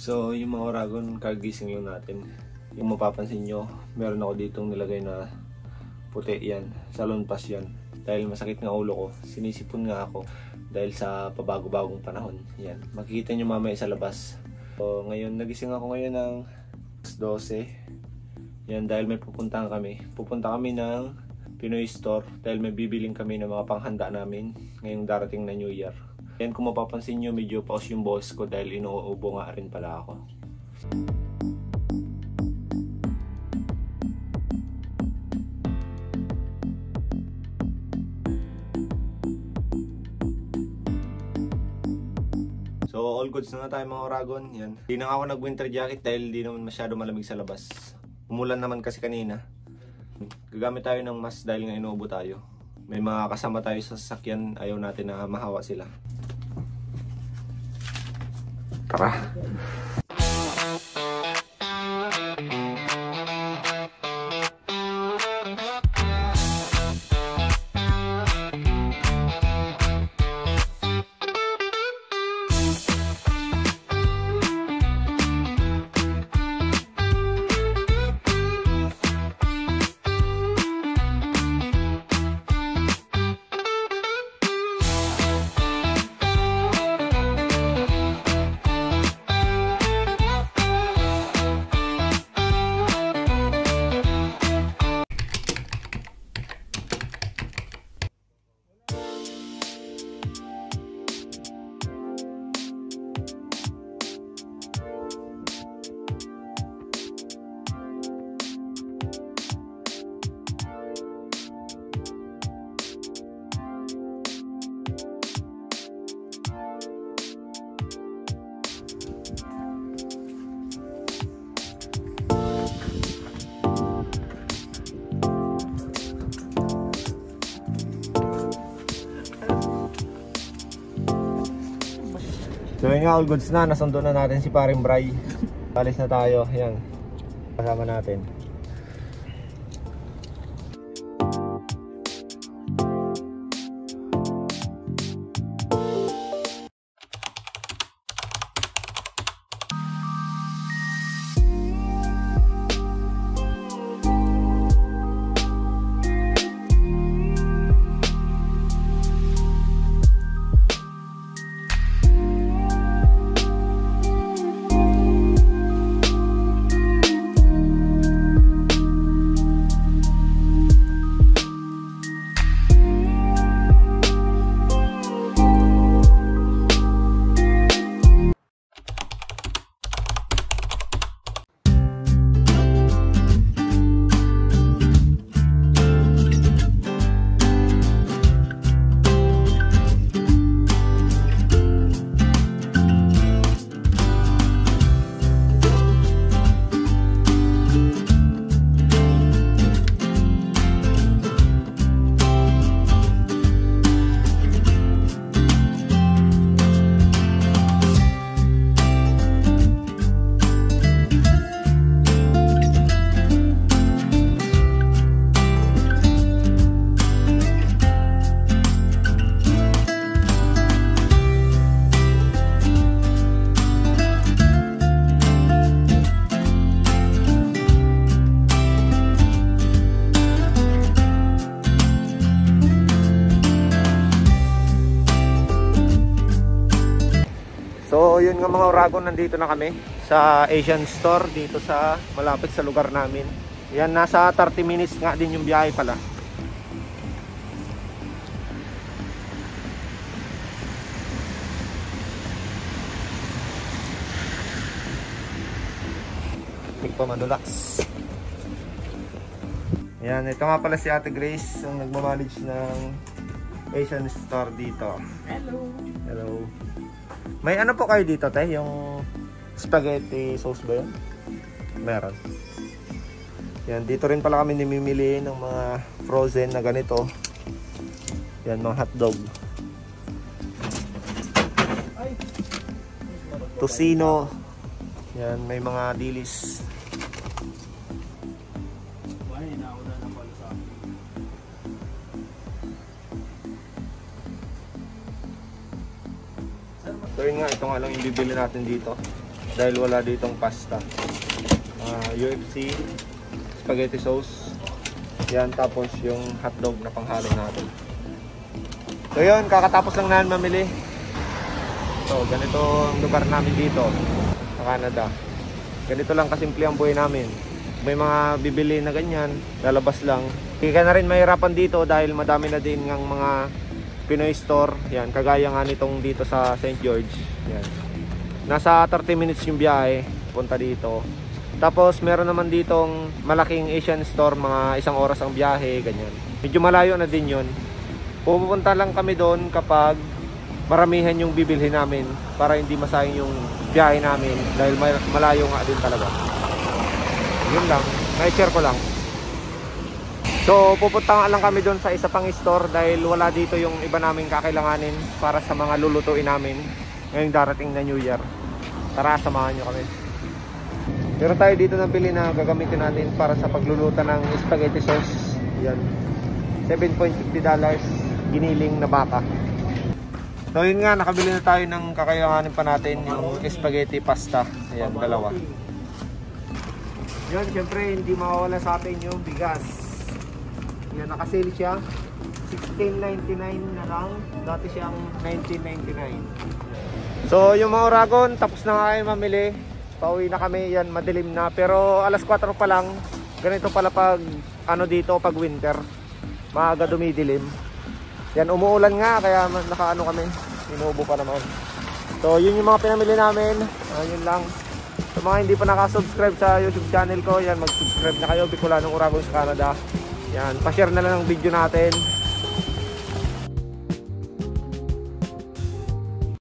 So yung mga Oragon, kagising lang natin. Yung mapapansin nyo, meron ako ditong nilagay na puti, yan, salon pass yan. Dahil masakit nga ulo ko, sinisipon nga ako dahil sa pabago-bagong panahon. Yan, makikita nyo mamaya sa labas. So ngayon, nagising ako ngayon ng 12. Yan, dahil may pupunta kami ng Pinoy Store dahil may bibiling kami ng mga panghanda namin ngayong darating na New Year. Yan, kung mapapansin nyo, medyo pause yung boss ko dahil inuubo nga rin pala ako. So all goods na tayo mga Oragon. Yan. Di na ako nag winter jacket dahil di naman masyado malamig sa labas. Umulan naman kasi kanina. Gagamit tayo ng mask dahil nga inuubo tayo. May mga kasama tayo sa sasakyan, ayaw natin na mahawa sila. Tara. So yun nga, all goods na, nasundo na natin si paring Bray. Alis na tayo, yan, kasama natin. So yun nga mga Oragon, nandito na kami sa Asian Store dito sa malapit sa lugar namin. Yan, nasa 30 minutes nga din yung biyahe pala. Hindi pa madulas. Yan, ito nga pala si Ate Grace, ang nagmamanage ng Asian Store dito. Hello. Hello. May ano po kayo dito, te? Yung spaghetti sauce ba yun? Meron. Yan, dito rin pala kami namimili ng mga frozen na ganito. Yan, mga hotdog. Tocino. Yan, may mga dilis. So yun nga, ito nga lang yung bibili natin dito. Dahil wala ditong pasta. UFC, spaghetti sauce. Yan, tapos yung hotdog na panghalo natin. So yun, kakatapos lang namin mamili. So ganito ang lugar namin dito sa Canada. Ganito lang kasimple ang buhay namin. May mga bibili na ganyan, lalabas lang. Hindi ka na rin mahirapan dito dahil madami na din ng mga Pinoy store. Yan, kagaya nga nitong dito sa St. George. Yan. Nasa 30 minutes yung biyahe punta dito. Tapos meron naman ditong malaking Asian store, mga 1 oras ang biyahe, ganyan. Medyo malayo na din yun. Pupunta lang kami doon kapag maramihan yung bibilhin namin para hindi masayang yung biyahe namin dahil malayo nga din talaga. Yun lang, na-share ko lang. So pupunta nga lang kami doon sa isa pang store dahil wala dito yung iba naming kakailanganin para sa mga lulutuin namin ngayong darating na New Year. Tara, samahan nyo kami. Meron tayo dito ng pili na gagamitin natin para sa pagluluto ng spaghetti sauce. Yan, $7.50, giniling na baka. So yun nga, nakabili na tayo ng kakailanganin pa natin, yung spaghetti pasta. Ayan, dalawa. Yan, syempre hindi mawawala sa atin yung bigas. Yan, nakasale siya, $16.99 na lang. Dati siyang $19.99. So yung mga Oragon, tapos na nga kayo mamili. Pauwi na kami, yan, madilim na. Pero alas 4 pa lang. Ganito pala pag ano dito, pag winter, maaga dumidilim. Yan, umuulan nga, kaya nakaano kami, inuubo pa naman. So yun yung mga pinamili namin. Yun lang. Sa mga hindi pa nakasubscribe sa YouTube channel ko, yan, mag-subscribe na kayo. Bicolanong Oragon sa Canada. Yan, pa-share na lang ang video natin.